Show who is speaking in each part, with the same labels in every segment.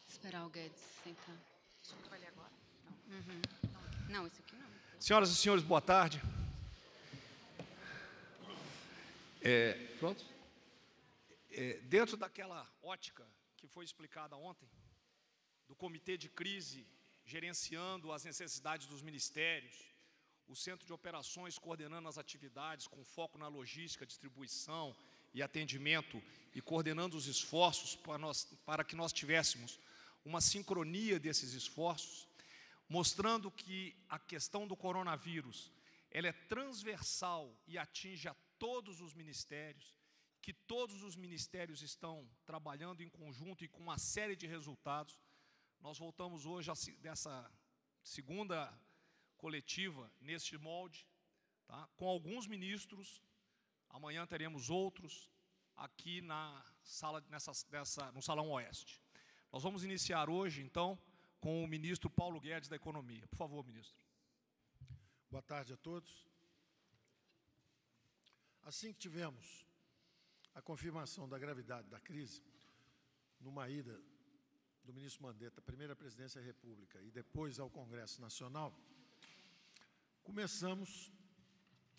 Speaker 1: Esperar o Guedes sentar.
Speaker 2: Vai ler agora?
Speaker 1: Não, esse aqui não.
Speaker 3: Senhoras e senhores, boa tarde. Pronto? Dentro daquela ótica que foi explicada ontem, do comitê de crise gerenciando as necessidades dos ministérios, o centro de operações coordenando as atividades com foco na logística, distribuição e atendimento e coordenando os esforços para que nós tivéssemos uma sincronia desses esforços, mostrando que a questão do coronavírus ela é transversal e atinge a todos os ministérios, que todos os ministérios estão trabalhando em conjunto e com uma série de resultados. Nós voltamos hoje dessa segunda coletiva neste molde, tá? Com alguns ministros, amanhã teremos outros aqui na sala, no Salão Oeste. Nós vamos iniciar hoje, então, com o ministro Paulo Guedes da Economia. Por favor, ministro.
Speaker 4: Boa tarde a todos. Assim que tivemos a confirmação da gravidade da crise, numa ida do ministro Mandetta, primeiro à Presidência da República e depois ao Congresso Nacional, começamos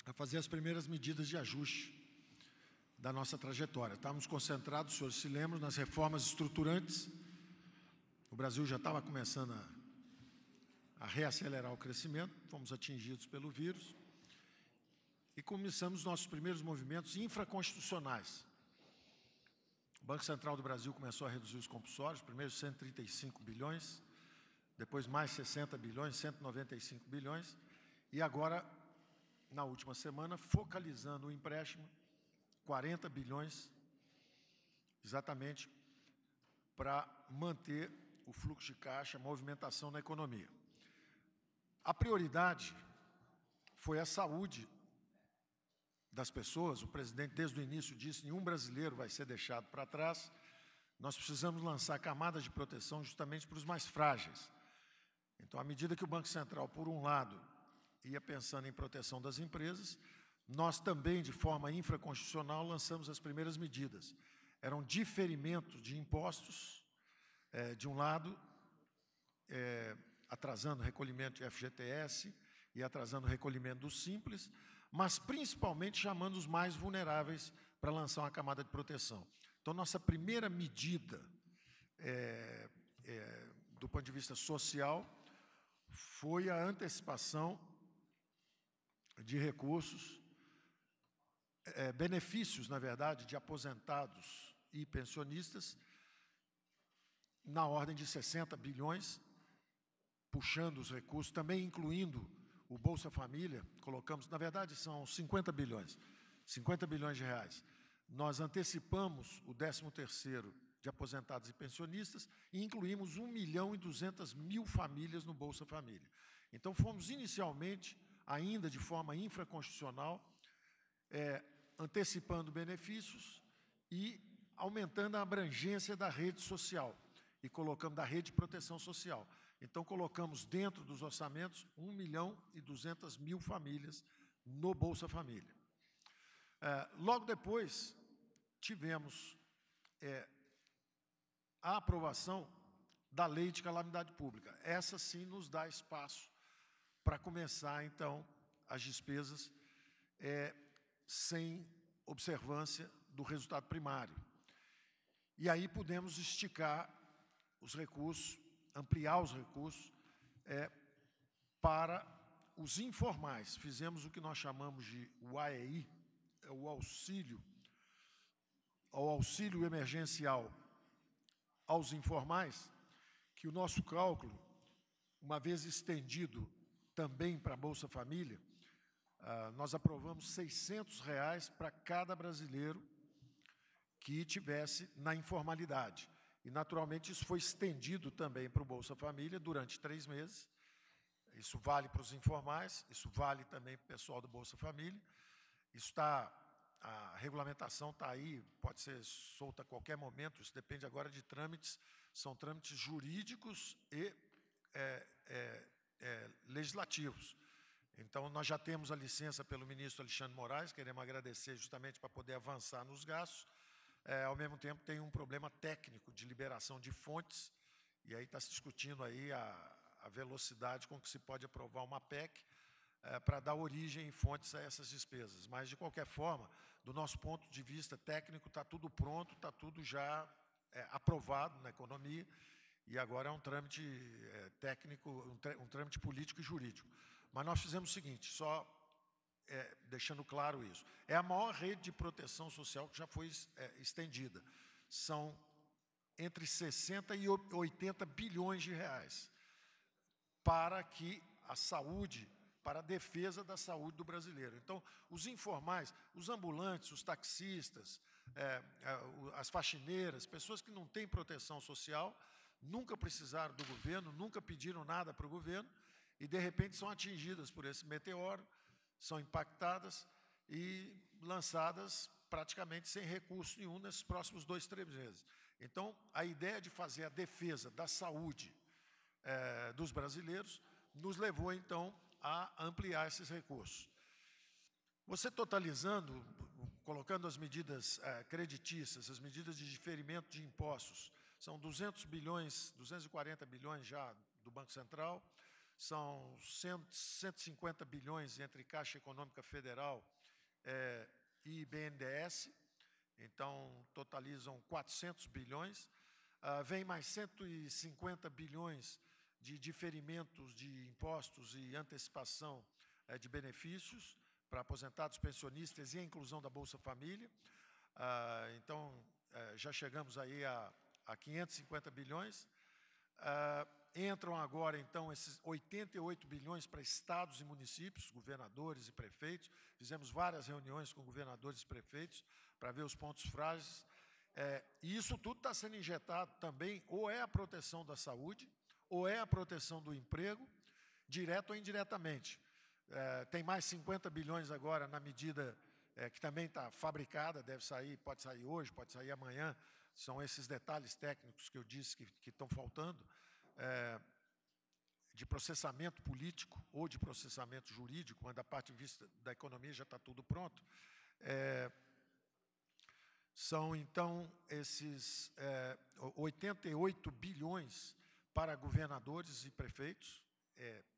Speaker 4: a fazer as primeiras medidas de ajuste da nossa trajetória. Estávamos concentrados, os senhores se lembram, nas reformas estruturantes. O Brasil já estava começando a reacelerar o crescimento, fomos atingidos pelo vírus e começamos nossos primeiros movimentos infraconstitucionais. O Banco Central do Brasil começou a reduzir os compulsórios, primeiro 135 bilhões, depois mais 60 bilhões, 195 bilhões, e agora, na última semana, focalizando o empréstimo, 40 bilhões, exatamente para manter o fluxo de caixa, a movimentação na economia. A prioridade foi a saúde das pessoas. O presidente, desde o início, disse que nenhum brasileiro vai ser deixado para trás. Nós precisamos lançar camadas de proteção justamente para os mais frágeis. Então, à medida que o Banco Central, por um lado, ia pensando em proteção das empresas, nós também, de forma infraconstitucional, lançamos as primeiras medidas. Eram diferimentos de impostos, de um lado, atrasando o recolhimento de FGTS e atrasando o recolhimento do Simples, mas principalmente chamando os mais vulneráveis para lançar uma camada de proteção. Então, nossa primeira medida, do ponto de vista social, foi a antecipação de recursos, benefícios, na verdade, de aposentados e pensionistas, na ordem de 60 bilhões, puxando os recursos, também incluindo o Bolsa Família, colocamos, na verdade, são 50 bilhões de reais. Nós antecipamos o 13º de aposentados e pensionistas e incluímos 1.200.000 famílias no Bolsa Família. Então, fomos inicialmente, ainda de forma infraconstitucional, antecipando benefícios e aumentando a abrangência da rede social e colocando da rede de proteção social. Então, colocamos dentro dos orçamentos 1.200.000 famílias no Bolsa Família. Logo depois, tivemos a aprovação da Lei de Calamidade Pública. Essa, sim, nos dá espaço para começar, então, as despesas sem observância do resultado primário. E aí pudemos esticar os recursos, ampliar os recursos para os informais. Fizemos o que nós chamamos de o AEI, o auxílio emergencial aos informais, que o nosso cálculo, uma vez estendido também para a Bolsa Família, nós aprovamos R$600 para cada brasileiro que tivesse na informalidade. E, naturalmente, isso foi estendido também para o Bolsa Família durante 3 meses. Isso vale para os informais, isso vale também para o pessoal do Bolsa Família. A regulamentação está aí, pode ser solta a qualquer momento, isso depende agora de trâmites, são trâmites jurídicos e legislativos. Então, nós já temos a licença pelo ministro Alexandre Moraes, queremos agradecer justamente para poder avançar nos gastos. ao mesmo tempo tem um problema técnico de liberação de fontes, e aí está se discutindo aí a velocidade com que se pode aprovar uma PEC para dar origem em fontes a essas despesas. Mas, de qualquer forma, do nosso ponto de vista técnico, está tudo pronto, está tudo já aprovado na economia, e agora é um trâmite técnico, um trâmite político e jurídico. Mas nós fizemos o seguinte, só deixando claro isso, é a maior rede de proteção social que já foi estendida. São entre 60 e 80 bilhões de reais para que a saúde, para a defesa da saúde do brasileiro. Então, os informais, os ambulantes, os taxistas, as faxineiras, pessoas que não têm proteção social, nunca precisaram do governo, nunca pediram nada para o governo, e, de repente, são atingidas por esse meteoro, são impactadas e lançadas praticamente sem recurso nenhum nesses próximos 2, 3 meses. Então, a ideia de fazer a defesa da saúde dos brasileiros nos levou, então, a ampliar esses recursos. Você totalizando, colocando as medidas creditícias, as medidas de diferimento de impostos, são 200 bilhões, 240 bilhões já do Banco Central, são 150 bilhões entre Caixa Econômica Federal e BNDES, então totalizam 400 bilhões. Vem mais 150 bilhões de diferimentos de impostos e antecipação de benefícios para aposentados, pensionistas e a inclusão da Bolsa Família. Então, já chegamos aí a 550 bilhões. Entram agora, então, esses 88 bilhões para estados e municípios, governadores e prefeitos. Fizemos várias reuniões com governadores e prefeitos para ver os pontos frágeis. E isso tudo está sendo injetado também, ou é a proteção da saúde, ou é a proteção do emprego, direto ou indiretamente. Tem mais 50 bilhões agora na medida que também está fabricada, deve sair, pode sair hoje, pode sair amanhã. São esses detalhes técnicos que eu disse que estão faltando, de processamento político ou de processamento jurídico, mas da parte de vista da economia já está tudo pronto. São, então, esses 88 bilhões para governadores e prefeitos,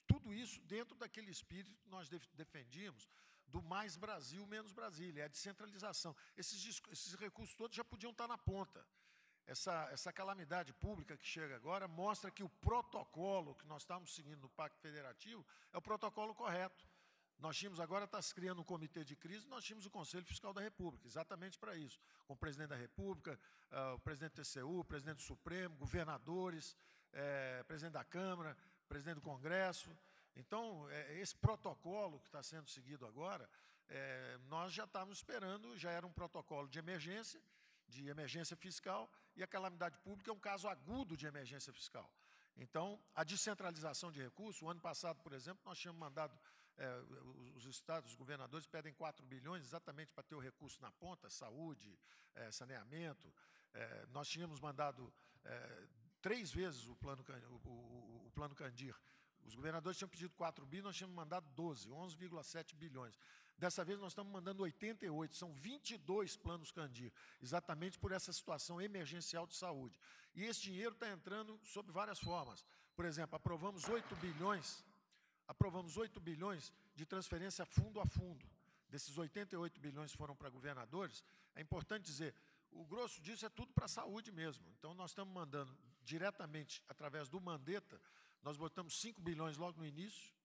Speaker 4: tudo isso dentro daquele espírito que nós defendíamos, do mais Brasil, menos Brasília, é a descentralização. Esses recursos todos já podiam estar na ponta. Essa calamidade pública que chega agora mostra que o protocolo que nós estamos seguindo no Pacto Federativo é o protocolo correto. Nós tínhamos agora, está se criando um comitê de crise, nós tínhamos o Conselho Fiscal da República, exatamente para isso, com o presidente da República, o presidente do TCU, o presidente do Supremo, governadores, presidente da Câmara, presidente do Congresso. Então, esse protocolo que está sendo seguido agora, nós já estávamos esperando, já era um protocolo de emergência fiscal, e a calamidade pública é um caso agudo de emergência fiscal. Então, a descentralização de recursos, o ano passado, por exemplo, nós tínhamos mandado, os estados, os governadores pedem 4 bilhões exatamente para ter o recurso na ponta, saúde, saneamento. Nós tínhamos mandado 3 vezes o plano Candir. Os governadores tinham pedido 4 bilhões, nós tínhamos mandado 12, 11,7 bilhões. Dessa vez nós estamos mandando 88, são 22 planos Candir, exatamente por essa situação emergencial de saúde. E esse dinheiro está entrando sob várias formas. Por exemplo, aprovamos 8 bilhões de transferência fundo a fundo. Desses 88 bilhões foram para governadores. É importante dizer, o grosso disso é tudo para a saúde mesmo. Então, nós estamos mandando diretamente, através do Mandetta, nós botamos 5 bilhões logo no início,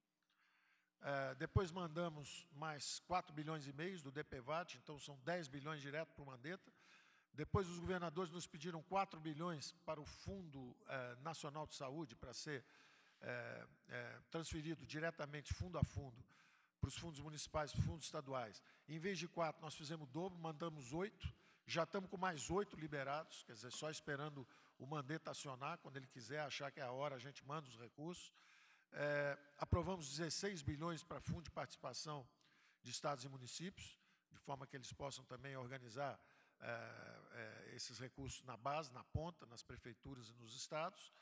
Speaker 4: depois mandamos mais 4 bilhões e meio do DPVAT, então são 10 bilhões direto para o Mandetta. Depois os governadores nos pediram 4 bilhões para o Fundo Nacional de Saúde, para ser transferido diretamente, fundo a fundo, para os fundos municipais, fundos estaduais. Em vez de 4, nós fizemos o dobro, mandamos 8, já estamos com mais 8 liberados, quer dizer, só esperando o Mandetta acionar, quando ele quiser, achar que é a hora, a gente manda os recursos. Aprovamos 16 bilhões para fundo de participação de estados e municípios, de forma que eles possam também organizar esses recursos na base, na ponta, nas prefeituras e nos estados.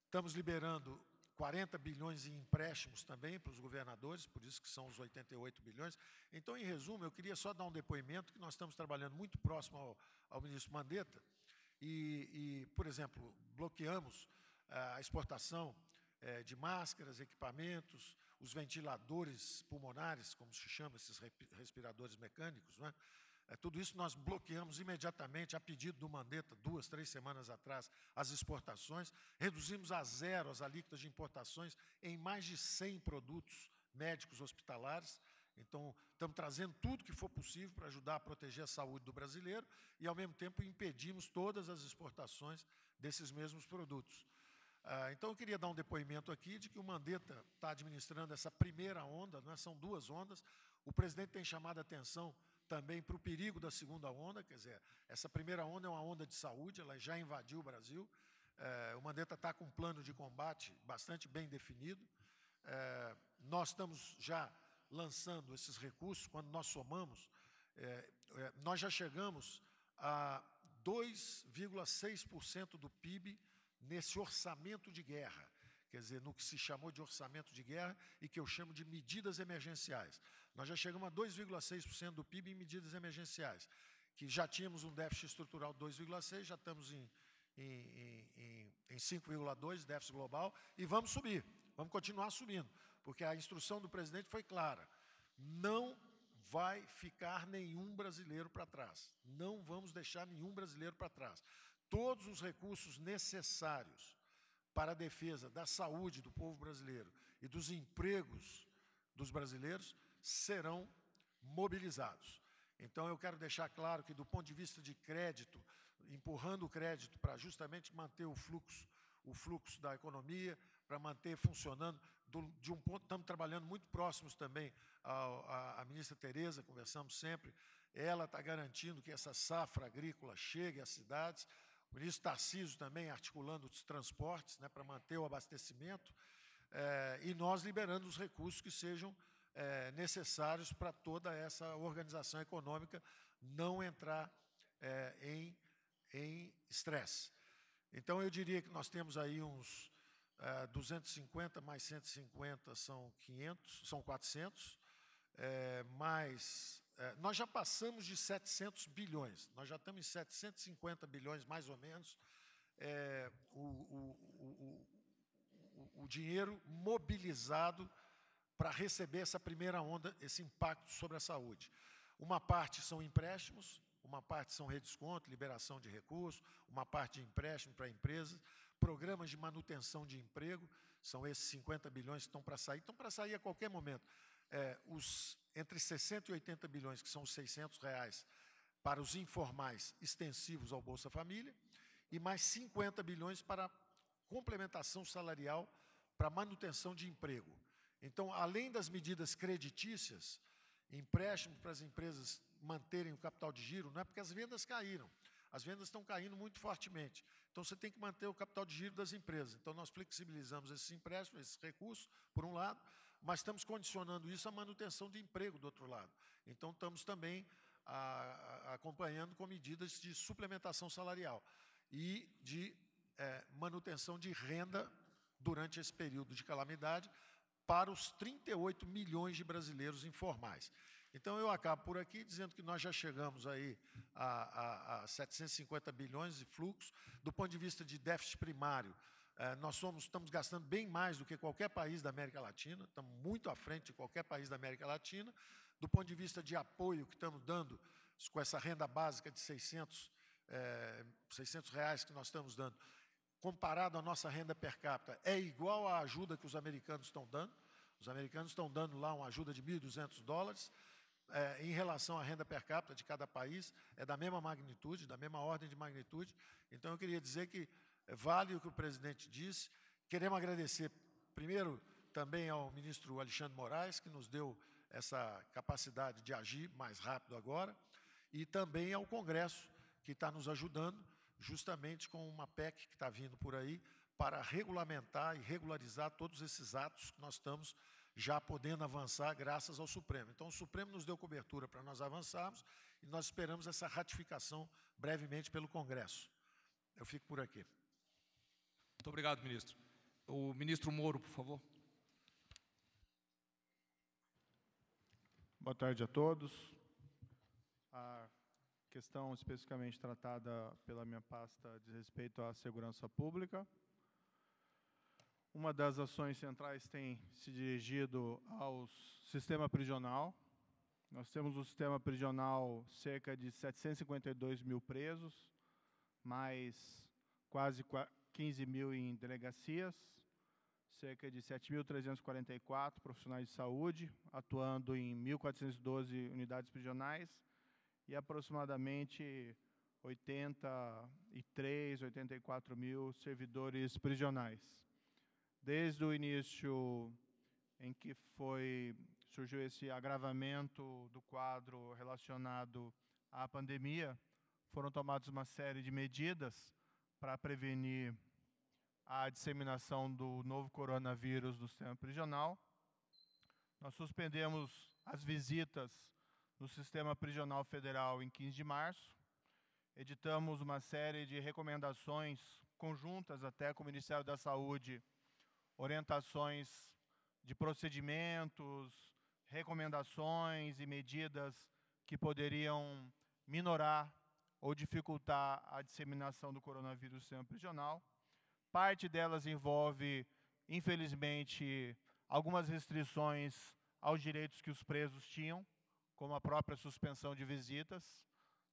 Speaker 4: Estamos liberando 40 bilhões em empréstimos também para os governadores, por isso que são os 88 bilhões. Então, em resumo, eu queria só dar um depoimento que nós estamos trabalhando muito próximo ao ministro Mandetta por exemplo, bloqueamos a exportação de máscaras, equipamentos, os ventiladores pulmonares, como se chama, esses respiradores mecânicos, não é? Tudo isso nós bloqueamos imediatamente, a pedido do Mandetta, 2, 3 semanas atrás, as exportações. Reduzimos a zero as alíquotas de importações em mais de 100 produtos médicos hospitalares. Então, estamos trazendo tudo que for possível para ajudar a proteger a saúde do brasileiro e, ao mesmo tempo, impedimos todas as exportações desses mesmos produtos. Então, eu queria dar um depoimento aqui de que o Mandetta está administrando essa primeira onda, não é? São 2 ondas. O presidente tem chamado a atenção também para o perigo da segunda onda, quer dizer, essa primeira onda é uma onda de saúde, ela já invadiu o Brasil. O Mandetta está com um plano de combate bastante bem definido. Nós estamos já lançando esses recursos, quando nós somamos, nós já chegamos a 2,6% do PIB nesse orçamento de guerra, quer dizer, no que se chamou de orçamento de guerra e que eu chamo de medidas emergenciais. Nós já chegamos a 2,6% do PIB em medidas emergenciais, que já tínhamos um déficit estrutural de 2,6%, já estamos em 5,2% déficit global, e vamos subir, vamos continuar subindo, porque a instrução do presidente foi clara: não vai ficar nenhum brasileiro para trás, não vamos deixar nenhum brasileiro para trás. Todos os recursos necessários para a defesa da saúde do povo brasileiro e dos empregos dos brasileiros serão mobilizados. Então, eu quero deixar claro que, do ponto de vista de crédito, empurrando o crédito para justamente manter o fluxo da economia, para manter funcionando, de um ponto, estamos trabalhando muito próximos também à ministra Tereza, conversamos sempre, ela está garantindo que essa safra agrícola chegue às cidades. O ministro Tarcísio também articulando os transportes, né, para manter o abastecimento, e nós liberando os recursos que sejam necessários para toda essa organização econômica não entrar em estresse. Então, eu diria que nós temos aí uns 250 mais 150 são 500, são 400, nós já passamos de 700 bilhões, nós já estamos em 750 bilhões, mais ou menos, o dinheiro mobilizado para receber essa primeira onda, esse impacto sobre a saúde. Uma parte são empréstimos, uma parte são redesconto, liberação de recursos, uma parte de empréstimo para empresas, programas de manutenção de emprego, são esses 50 bilhões que estão para sair a qualquer momento. Entre 60 e 80 bilhões, que são os R$600 para os informais extensivos ao Bolsa Família, e mais 50 bilhões para complementação salarial para manutenção de emprego. Então, além das medidas creditícias, empréstimos para as empresas manterem o capital de giro, não é porque as vendas caíram, as vendas estão caindo muito fortemente. Então, você tem que manter o capital de giro das empresas. Então, nós flexibilizamos esses empréstimos, esses recursos, por um lado, mas estamos condicionando isso à manutenção de emprego do outro lado. Então, estamos também acompanhando com medidas de suplementação salarial e de manutenção de renda durante esse período de calamidade para os 38 milhões de brasileiros informais. Então, eu acabo por aqui dizendo que nós já chegamos aí a 750 bilhões de fluxo. Do ponto de vista de déficit primário, estamos gastando bem mais do que qualquer país da América Latina, estamos muito à frente de qualquer país da América Latina. Do ponto de vista de apoio que estamos dando com essa renda básica de R$600 que nós estamos dando, comparado à nossa renda per capita, é igual à ajuda que os americanos estão dando. Os americanos estão dando lá uma ajuda de $1.200. Em relação à renda per capita de cada país, é da mesma magnitude, da mesma ordem de magnitude. Então, eu queria dizer que vale o que o presidente disse. Queremos agradecer, primeiro, também ao ministro Alexandre Moraes, que nos deu essa capacidade de agir mais rápido agora, e também ao Congresso, que está nos ajudando, justamente com uma PEC que está vindo por aí, para regulamentar e regularizar todos esses atos que nós estamos já podendo avançar graças ao Supremo. Então, o Supremo nos deu cobertura para nós avançarmos e nós esperamos essa ratificação brevemente pelo Congresso. Eu fico por aqui.
Speaker 3: Muito obrigado, ministro. O ministro Moro, por favor.
Speaker 2: Boa tarde a todos. A questão especificamente tratada pela minha pasta diz respeito à segurança pública. Uma das ações centrais tem se dirigido ao sistema prisional. Nós temos no sistema prisional cerca de 752 mil presos, mais quase 15 mil em delegacias, cerca de 7.344 profissionais de saúde, atuando em 1.412 unidades prisionais, e aproximadamente 84 mil servidores prisionais. Desde o início em que surgiu esse agravamento do quadro relacionado à pandemia, foram tomadas uma série de medidas para prevenir a disseminação do novo coronavírus no sistema prisional. Nós suspendemos as visitas no sistema prisional federal em 15 de março, editamos uma série de recomendações conjuntas até com o Ministério da Saúde, orientações de procedimentos, recomendações e medidas que poderiam minorar ou dificultar a disseminação do coronavírus no sistema prisional. Parte delas envolve, infelizmente, algumas restrições aos direitos que os presos tinham, como a própria suspensão de visitas.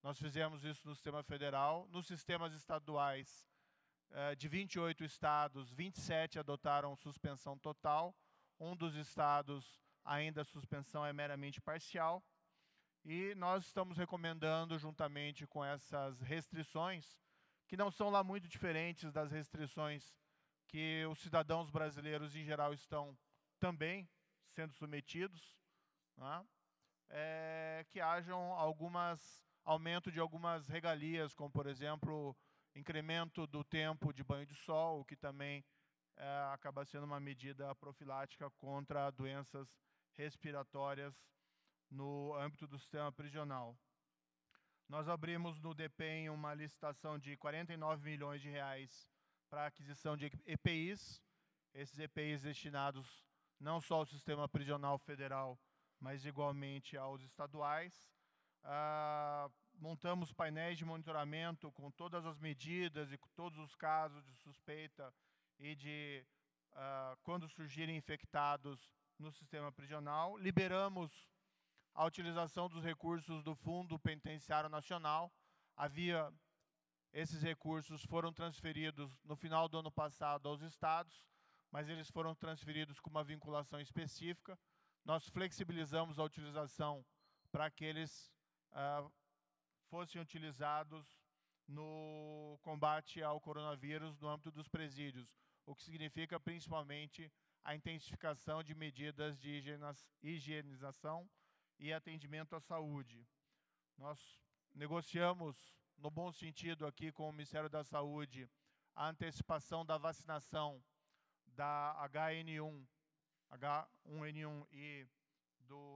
Speaker 2: Nós fizemos isso no sistema federal. Nos sistemas estaduais, de 28 estados, 27 adotaram suspensão total. Um dos estados, ainda a suspensão é meramente parcial. E nós estamos recomendando, juntamente com essas restrições, que não são lá muito diferentes das restrições que os cidadãos brasileiros, em geral, estão também sendo submetidos, né? Que hajam aumento de algumas regalias, como, por exemplo, incremento do tempo de banho de sol, o que também acaba sendo uma medida profilática contra doenças respiratórias no âmbito do sistema prisional. Nós abrimos no DEPEN uma licitação de 49 milhões de reais para a aquisição de EPIs, esses EPIs destinados não só ao sistema prisional federal, mas igualmente aos estaduais. Montamos painéis de monitoramento com todas as medidas e com todos os casos de suspeita e de quando surgirem infectados no sistema prisional. Liberamos a utilização dos recursos do Fundo Penitenciário Nacional. Esses recursos foram transferidos no final do ano passado aos estados, mas eles foram transferidos com uma vinculação específica. Nós flexibilizamos a utilização para que eles fossem utilizados no combate ao coronavírus no âmbito dos presídios, o que significa principalmente a intensificação de medidas de higienização e atendimento à saúde. Nós negociamos, no bom sentido aqui com o Ministério da Saúde, a antecipação da vacinação da H1N1 e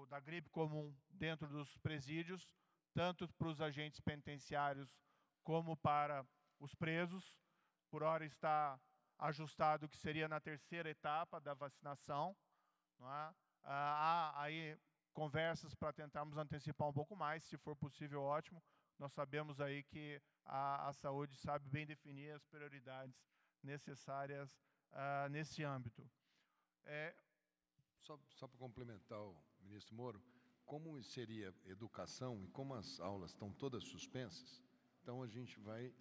Speaker 2: da gripe comum dentro dos presídios, tanto para os agentes penitenciários como para os presos. Por hora está ajustado que seria na terceira etapa da vacinação. Não é? Há aí conversas para tentarmos antecipar um pouco mais, se for possível, ótimo. Nós sabemos aí que a saúde sabe bem definir as prioridades necessárias nesse âmbito.
Speaker 5: Só para complementar o ministro Moro, como seria educação e como as aulas estão todas suspensas, então a gente vai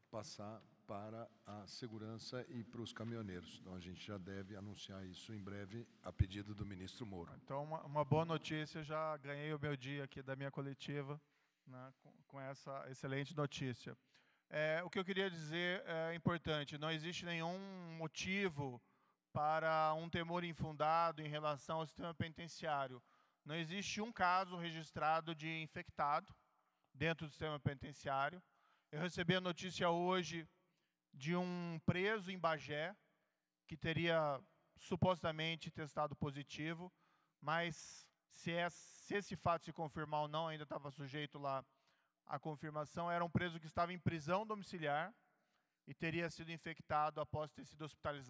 Speaker 5: passar para a segurança e para os caminhoneiros. Então a gente já deve anunciar isso em breve a pedido do ministro Moro.
Speaker 2: Então uma boa notícia, já ganhei o meu dia aqui da minha coletiva, né, com essa excelente notícia. O que eu queria dizer é importante, não existe nenhum motivo para um temor infundado em relação ao sistema penitenciário. Não existe um caso registrado de infectado dentro do sistema penitenciário. Eu recebi a notícia hoje de um preso em Bagé, que teria supostamente testado positivo, mas se esse fato se confirmar ou não, ainda estava sujeito lá à confirmação. Era um preso que estava em prisão domiciliar e teria sido infectado após ter sido hospitalizado